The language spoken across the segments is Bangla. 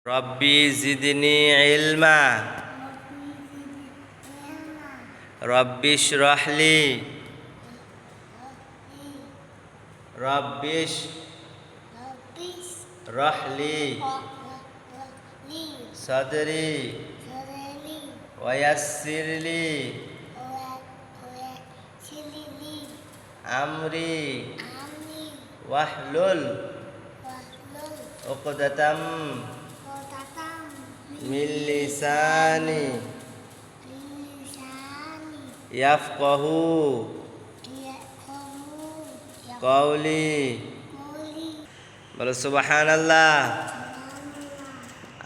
রব্বি জিদনি ইলমা রব্বিশ রহলি রব্বিশ রহলি সদরি ওয়াসসিরলি আমরি ওয়াহলুল উকদাতাম মিন লিসানি ইয়াফকাহু কওলি। বলো সুবহানাল্লাহ,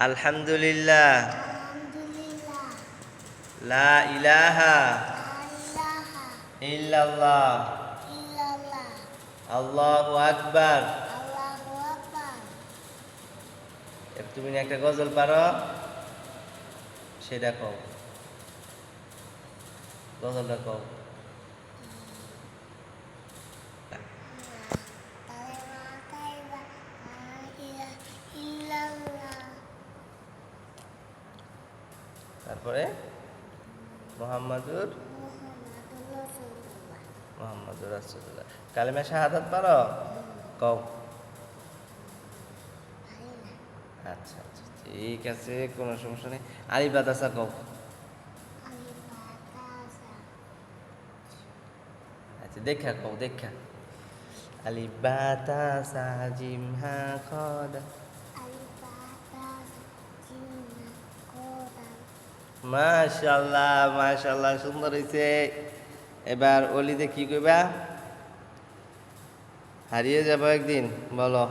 আলহামদুলিল্লাহ, লা ইলাহা ইল্লাল্লাহ, আল্লাহু আকবার। তুমি একটা গজল পারো, সেটা কও, গজলটা কও। তারপরে মুহাম্মাদুর রাসূলুল্লাহ। কালিমা শাহাদাত পারো, কও। আচ্ছা আচ্ছা, ঠিক আছে, কোনো সমস্যা নেই। আলিফ বা তাসা কও। আচ্ছা, দেখা কও, দেখা। আলিফ বা তাসা জিম হা খ দাল। মাশাআল্লাহ মাশাআল্লাহ, সুন্দর হয়েছে। এবার অলিতে কি কইবা? হারিয়ে যাবো একদিন, বলো।